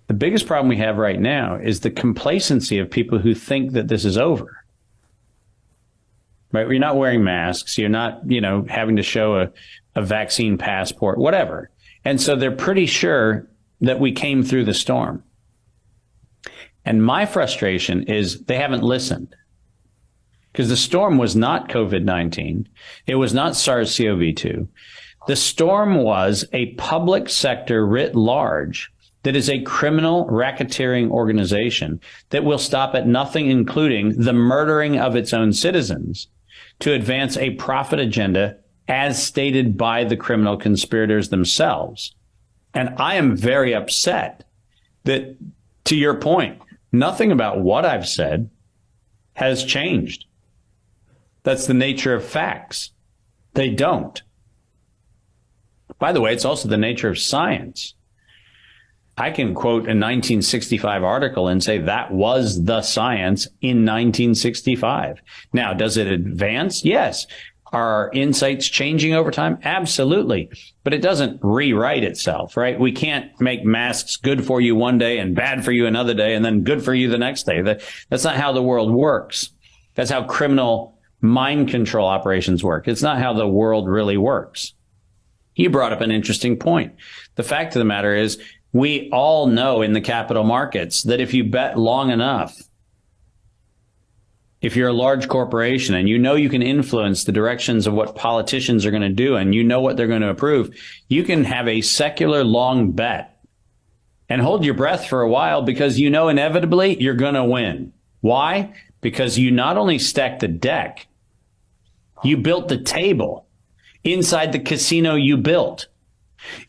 The biggest problem we have right now is the complacency of people who think that this is over. Right? You're not wearing masks. You're not, having to show a vaccine passport, whatever. And so they're pretty sure that we came through the storm. And my frustration is they haven't listened. Because the storm was not COVID-19. It was not SARS-CoV-2. The storm was a public sector writ large that is a criminal racketeering organization that will stop at nothing, including the murdering of its own citizens, to advance a profit agenda as stated by the criminal conspirators themselves. And I am very upset that, to your point, nothing about what I've said has changed. That's the nature of facts. They don't. By the way, it's also the nature of science. I can quote a 1965 article and say that was the science in 1965. Now, does it advance? Yes. Are our insights changing over time? Absolutely. But it doesn't rewrite itself, right? We can't make masks good for you one day and bad for you another day and then good for you the next day. That's not how the world works. That's how criminal mind control operations work. It's not how the world really works. You brought up an interesting point. The fact of the matter is, we all know in the capital markets that if you bet long enough, if you're a large corporation and you can influence the directions of what politicians are going to do and you know what they're going to approve, you can have a secular long bet and hold your breath for a while because inevitably you're going to win. Why? Because you not only stacked the deck, you built the table inside the casino you built,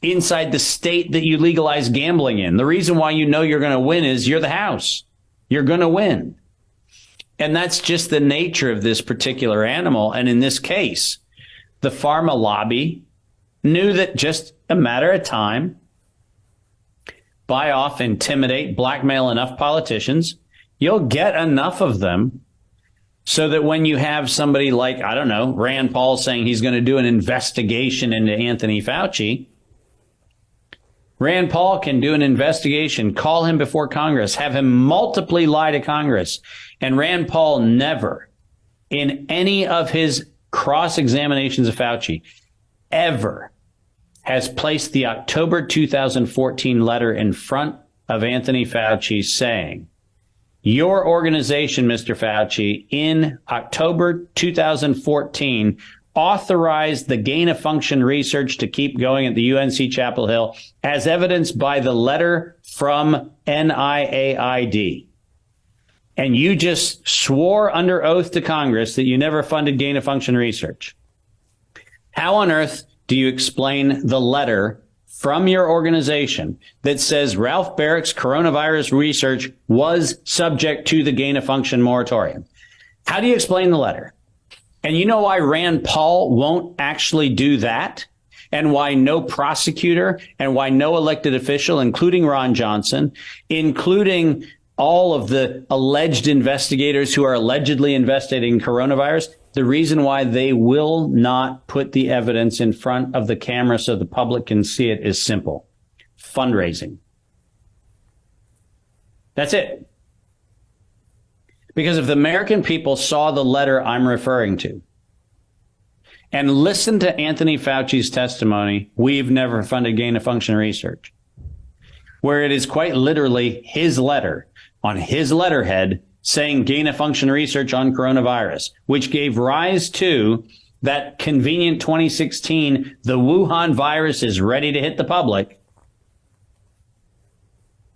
inside the state that you legalized gambling in. The reason why you're going to win is you're the house. You're going to win. And that's just the nature of this particular animal. And in this case, the pharma lobby knew that just a matter of time, buy off, intimidate, blackmail enough politicians, you'll get enough of them so that when you have somebody like, I don't know, Rand Paul saying he's going to do an investigation into Anthony Fauci, Rand Paul can do an investigation, call him before Congress, have him multiply lie to Congress. And Rand Paul never, in any of his cross-examinations of Fauci, ever has placed the October 2014 letter in front of Anthony Fauci saying, your organization, Mr. Fauci, in October 2014 authorized the gain-of-function research to keep going at the UNC Chapel Hill as evidenced by the letter from NIAID. And you just swore under oath to Congress that you never funded gain-of-function research. How on earth do you explain the letter from your organization that says Ralph Barrick's coronavirus research was subject to the gain-of-function moratorium? How do you explain the letter? And you know why Rand Paul won't actually do that? And why no prosecutor and why no elected official, including Ron Johnson, including all of the alleged investigators who are allegedly investigating coronavirus, the reason why they will not put the evidence in front of the camera so the public can see it is simple. Fundraising. That's it. Because if the American people saw the letter I'm referring to and listened to Anthony Fauci's testimony, we've never funded gain-of-function research, where it is quite literally his letter on his letterhead saying gain-of-function research on coronavirus, which gave rise to that convenient 2016, the Wuhan virus is ready to hit the public,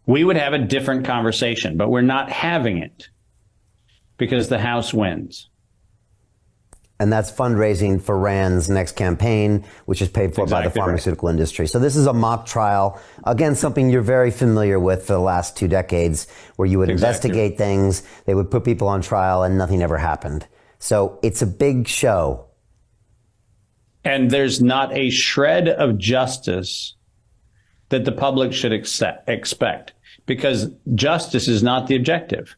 we would have a different conversation. But we're not having it because the House wins. And that's fundraising for Rand's next campaign, which is paid for by the pharmaceutical industry. So this is a mock trial. Again, something you're very familiar with for the last 2 decades, where you would investigate things, they would put people on trial, and nothing ever happened. So it's a big show. And there's not a shred of justice that the public should expect, because justice is not the objective.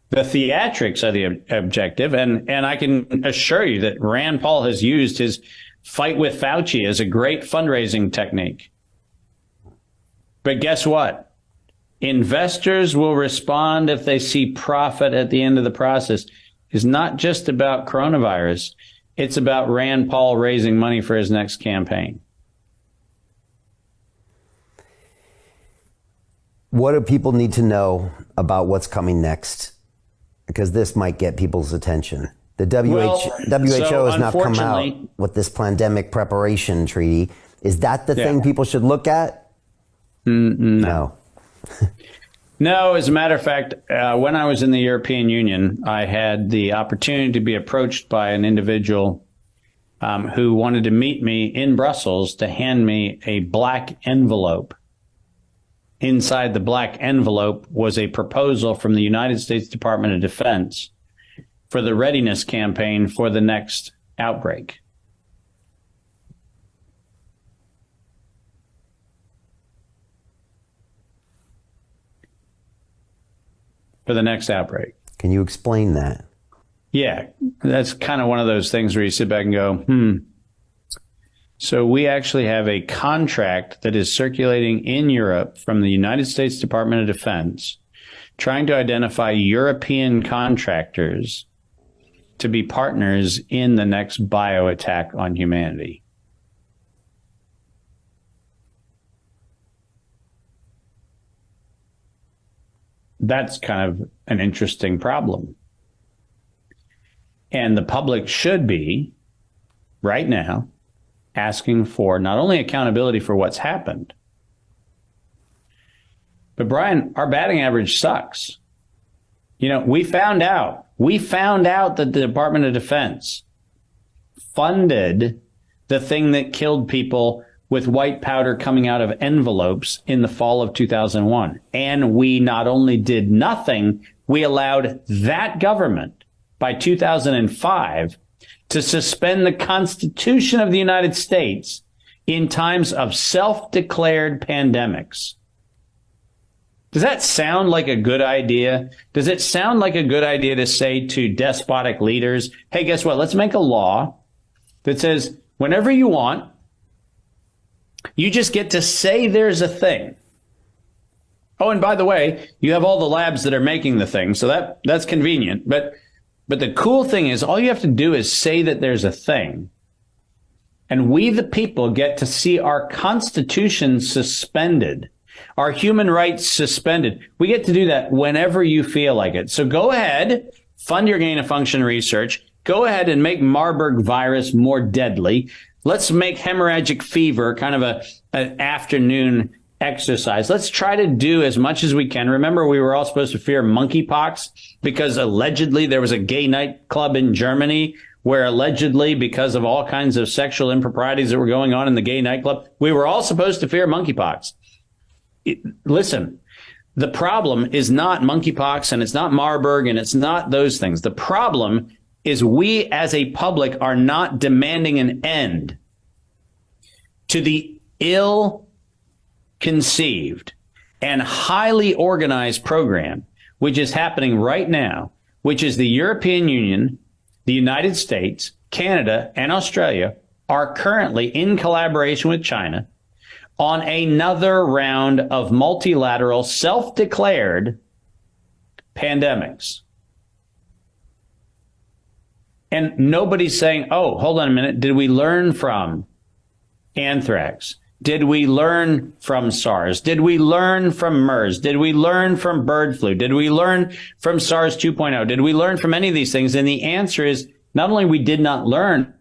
The theatrics are the objective, and I can assure you that Rand Paul has used his fight with Fauci as a great fundraising technique. But guess what? investors will respond if they see profit at the end of the process is not just about coronavirus. It's about Rand Paul raising money for his next campaign. What do people need to know about what's coming next? Because this might get people's attention. The WHO has now come out with this pandemic preparation treaty. Is that the thing people should look at? No. No, as a matter of fact, when I was in the European Union, I had the opportunity to be approached by an individual who wanted to meet me in Brussels to hand me a black envelope. Inside the black envelope was a proposal from the United States Department of Defense for the readiness campaign for the next outbreak. For the next outbreak. Can you explain that? Yeah, that's kind of one of those things where you sit back and go, So we actually have a contract that is circulating in Europe from the United States Department of Defense, trying to identify European contractors to be partners in the next bio attack on humanity. That's kind of an interesting problem. And the public should be, right now, asking for not only accountability for what's happened, but Brian, our batting average sucks. You know, we found out that the Department of Defense funded the thing that killed people with white powder coming out of envelopes in the fall of 2001. And we not only did nothing, we allowed that government by 2005 to suspend the Constitution of the United States in times of self-declared pandemics. Does that sound like a good idea? Does it sound like a good idea to say to despotic leaders, hey, guess what? Let's make a law that says whenever you want, you just get to say there's a thing. Oh, and by the way, you have all the labs that are making the thing, so that's convenient. But the cool thing is all you have to do is say that there's a thing. And we, the people, get to see our Constitution suspended, our human rights suspended. We get to do that whenever you feel like it. So go ahead, fund your gain-of-function research. Go ahead and make Marburg virus more deadly. Let's make hemorrhagic fever kind of an afternoon exercise. Let's try to do as much as we can. Remember, we were all supposed to fear monkeypox because allegedly there was a gay nightclub in Germany where allegedly because of all kinds of sexual improprieties that were going on in the gay nightclub, we were all supposed to fear monkeypox. Listen, the problem is not monkeypox and it's not Marburg and it's not those things. The problem is we as a public are not demanding an end to the ill-conceived and highly organized program, which is happening right now, which is the European Union, the United States, Canada, and Australia are currently in collaboration with China on another round of multilateral self-declared pandemics. And nobody's saying, oh, hold on a minute. Did we learn from anthrax? Did we learn from SARS? Did we learn from MERS? Did we learn from bird flu? Did we learn from SARS 2.0? Did we learn from any of these things? And the answer is not only we did not learn,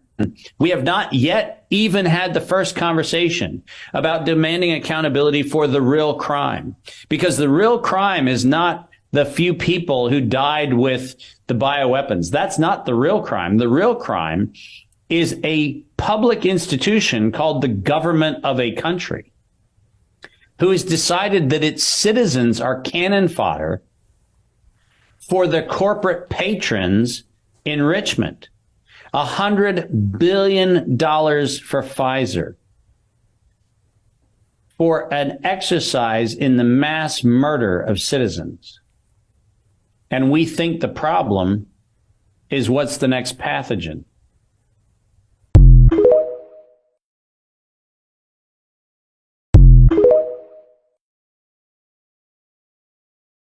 we have not yet even had the first conversation about demanding accountability for the real crime. Because the real crime is not the few people who died with the bioweapons. That's not the real crime. The real crime is a public institution called the government of a country who has decided that its citizens are cannon fodder for the corporate patrons' enrichment. $100 billion for Pfizer for an exercise in the mass murder of citizens. And we think the problem is what's the next pathogen.